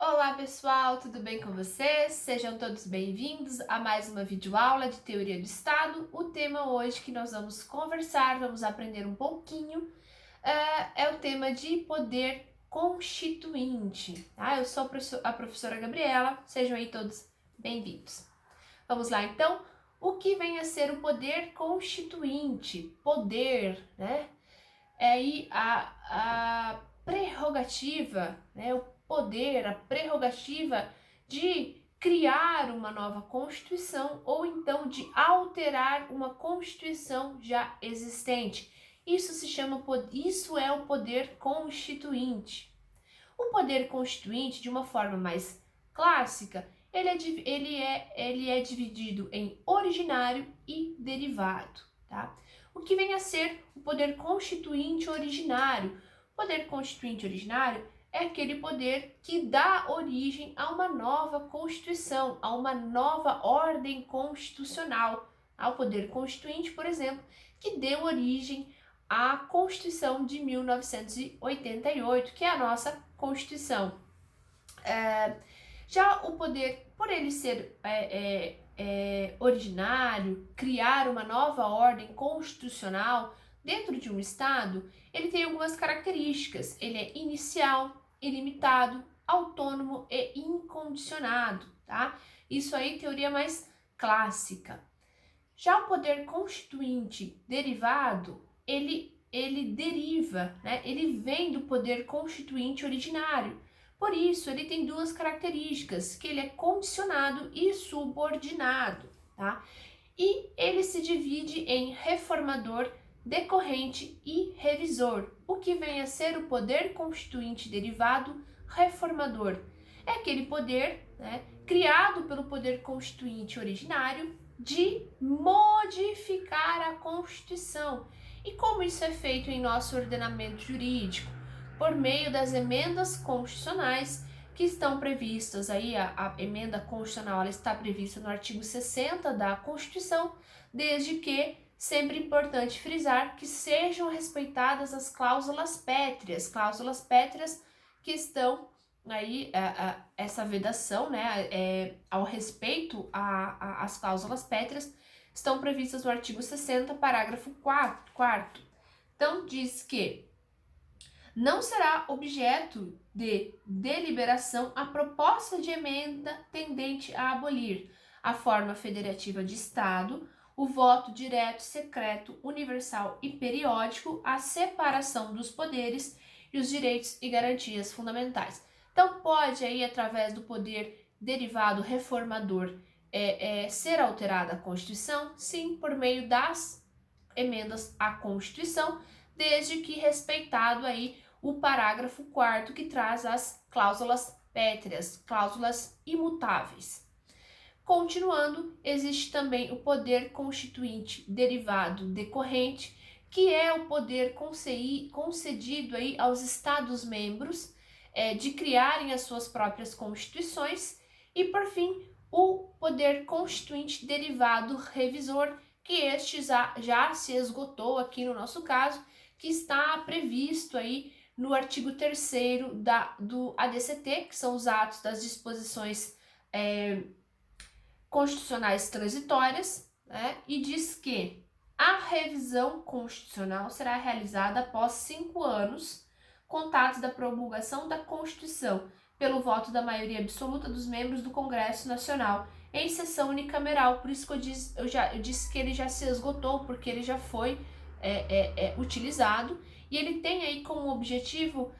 Olá pessoal, tudo bem com vocês? Sejam todos bem-vindos a mais uma videoaula de Teoria do Estado. O tema hoje que nós vamos conversar, vamos aprender um pouquinho, é o tema de poder constituinte. Tá? Eu sou a professora Gabriela, sejam aí todos bem-vindos. Vamos lá então, o que vem a ser o poder constituinte? Poder, né? É aí a prerrogativa, né? O poder, a prerrogativa de criar uma nova Constituição ou então de alterar uma Constituição já existente. Isso é o poder constituinte. O poder constituinte, de uma forma mais clássica, ele é dividido em originário e derivado, tá? O que vem a ser o poder constituinte originário? O poder constituinte originário é aquele poder que dá origem a uma nova Constituição, a uma nova ordem constitucional. Ao poder constituinte, por exemplo, que deu origem à Constituição de 1988, que é a nossa Constituição. Já o poder, por ele ser originário, criar uma nova ordem constitucional dentro de um Estado, ele tem algumas características. Ele é inicial, ilimitado, autônomo e incondicionado, tá? Isso aí, teoria mais clássica. Já o poder constituinte derivado, ele deriva, né? Ele vem do poder constituinte originário. Por isso, ele tem duas características, que ele é condicionado e subordinado, tá? E ele se divide em reformador, decorrente e revisor. O que vem a ser o poder constituinte derivado reformador? É aquele poder, né, criado pelo poder constituinte originário de modificar a Constituição. E como isso é feito em nosso ordenamento jurídico? Por meio das emendas constitucionais que estão previstas aí, a emenda constitucional ela está prevista no artigo 60 da Constituição, desde que, sempre importante frisar, que sejam respeitadas as cláusulas pétreas que estão aí, essa vedação, né, ao respeito às cláusulas pétreas, estão previstas no artigo 60, parágrafo 4º. Então, diz que não será objeto de deliberação a proposta de emenda tendente a abolir a forma federativa de Estado, o voto direto, secreto, universal e periódico, a separação dos poderes e os direitos e garantias fundamentais. Então, pode aí, através do poder derivado reformador, ser alterada a Constituição? Sim, por meio das emendas à Constituição, desde que respeitado aí o parágrafo 4º, que traz as cláusulas pétreas, cláusulas imutáveis. Continuando, existe também o poder constituinte derivado decorrente, que é o poder concedido aí aos Estados-membros de criarem as suas próprias constituições. E, por fim, o poder constituinte derivado revisor, que este já se esgotou aqui no nosso caso, que está previsto aí no artigo 3º do ADCT, que são os atos das disposições constitucionais transitórias, né? E diz que a revisão constitucional será realizada após 5 anos, contados da promulgação da Constituição, pelo voto da maioria absoluta dos membros do Congresso Nacional, em sessão unicameral. Por isso que eu disse que ele já se esgotou, porque ele já foi utilizado, e ele tem aí como objetivo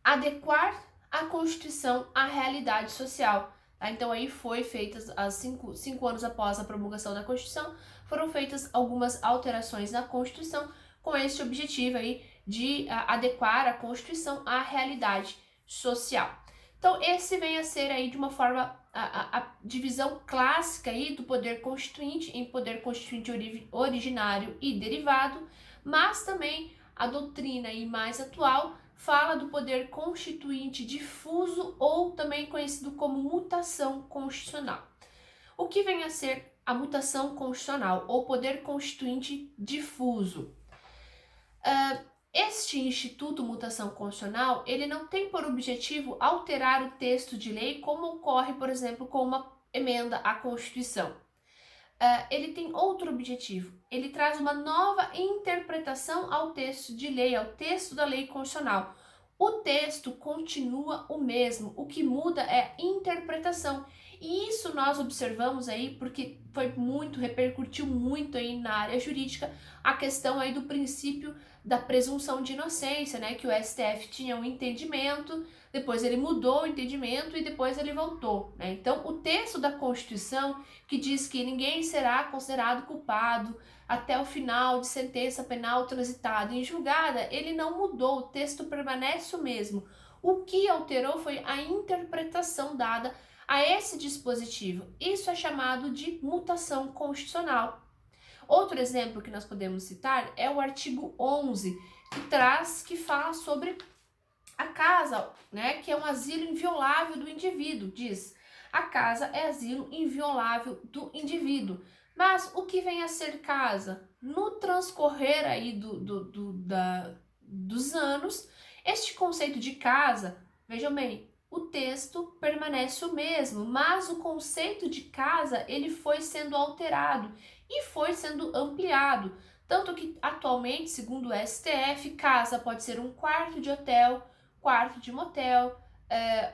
adequar a Constituição à realidade social. Tá? Então aí foi feitas, 5 anos após a promulgação da Constituição, foram feitas algumas alterações na Constituição com esse objetivo aí de adequar a Constituição à realidade social. Então esse vem a ser aí de uma forma a divisão clássica aí do poder constituinte em poder constituinte originário e derivado, mas também a doutrina aí mais atual fala do poder constituinte difuso, ou também conhecido como mutação constitucional. O que vem a ser a mutação constitucional ou poder constituinte difuso? Este Instituto Mutação Constitucional, ele não tem por objetivo alterar o texto de lei, como ocorre, por exemplo, com uma emenda à Constituição. Ele tem outro objetivo. Ele traz uma nova interpretação ao texto de lei, ao texto da lei constitucional. O texto continua o mesmo, o que muda é a interpretação. E isso nós observamos aí porque repercutiu muito aí na área jurídica a questão aí do princípio da presunção de inocência, né? Que o STF tinha um entendimento, depois ele mudou o entendimento e depois ele voltou, né? Então, o texto da Constituição que diz que ninguém será considerado culpado até o final de sentença penal transitada em julgada, ele não mudou, o texto permanece o mesmo. O que alterou foi a interpretação dada a esse dispositivo. Isso é chamado de mutação constitucional. Outro exemplo que nós podemos citar é o artigo 11, que fala sobre a casa, né, que é um asilo inviolável do indivíduo. Diz: a casa é asilo inviolável do indivíduo. Mas o que vem a ser casa? No transcorrer aí dos anos, este conceito de casa, vejam bem, o texto permanece o mesmo, mas o conceito de casa ele foi sendo alterado e foi sendo ampliado. Tanto que atualmente, segundo o STF, casa pode ser um quarto de hotel, quarto de motel,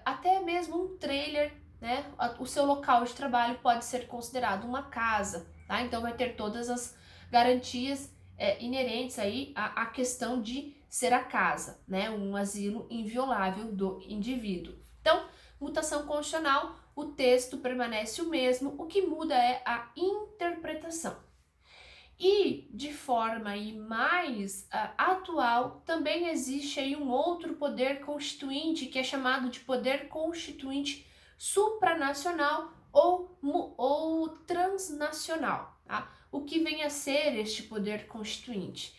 até mesmo um trailer, né? O seu local de trabalho pode ser considerado uma casa, tá? Então vai ter todas as garantias inerentes aí à questão de ser a casa, né? Um asilo inviolável do indivíduo. Então, mutação constitucional, o texto permanece o mesmo, o que muda é a interpretação. E de forma aí mais atual, também existe aí um outro poder constituinte que é chamado de poder constituinte supranacional ou transnacional. Tá? O que vem a ser este poder constituinte?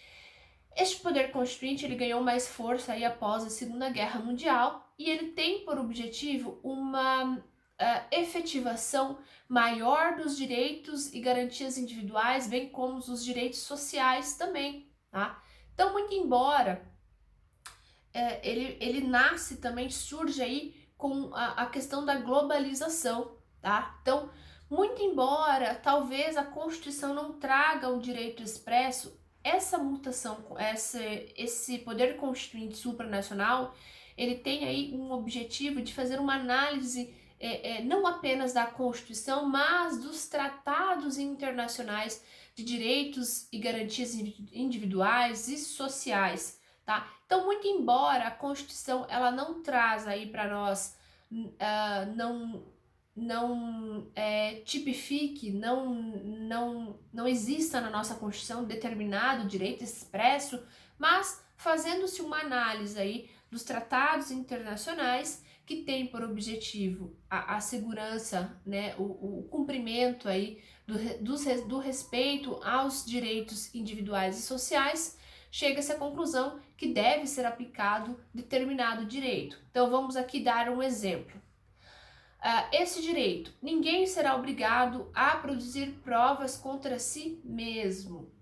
Este poder constituinte ele ganhou mais força aí após a Segunda Guerra Mundial e ele tem por objetivo uma efetivação maior dos direitos e garantias individuais, bem como dos direitos sociais também, tá? Então, muito embora ele nasce também, surge aí com a questão da globalização, tá? Então, muito embora talvez a Constituição não traga um direito expresso, essa mutação, esse poder constituinte supranacional, ele tem aí um objetivo de fazer uma análise não apenas da Constituição, mas dos tratados internacionais de direitos e garantias individuais e sociais, tá? Então, muito embora a Constituição ela não traz aí para nós, não tipifique, não exista na nossa Constituição determinado direito expresso, mas fazendo-se uma análise aí dos tratados internacionais que tem por objetivo a segurança, né, o cumprimento aí do respeito aos direitos individuais e sociais, chega-se à conclusão que deve ser aplicado determinado direito. Então vamos aqui dar um exemplo. Esse direito: ninguém será obrigado a produzir provas contra si mesmo.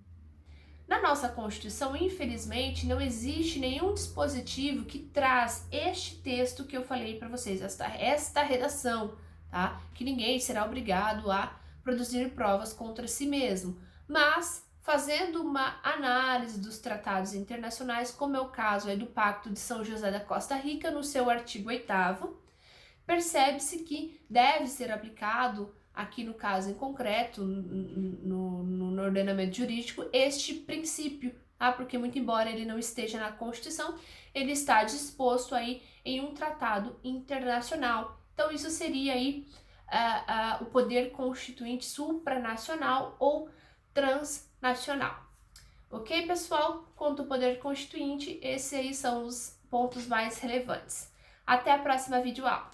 Na nossa Constituição, infelizmente, não existe nenhum dispositivo que traz este texto que eu falei para vocês, esta redação, tá? Que ninguém será obrigado a produzir provas contra si mesmo. Mas, fazendo uma análise dos tratados internacionais, como é o caso aí do Pacto de São José da Costa Rica, no seu artigo 8º, percebe-se que deve ser aplicado, aqui no caso em concreto, no ordenamento jurídico, este princípio, tá? Porque muito embora ele não esteja na Constituição, ele está disposto aí em um tratado internacional. Então isso seria aí o poder constituinte supranacional ou transnacional. Ok, pessoal? Quanto ao poder constituinte, esses aí são os pontos mais relevantes. Até a próxima videoaula.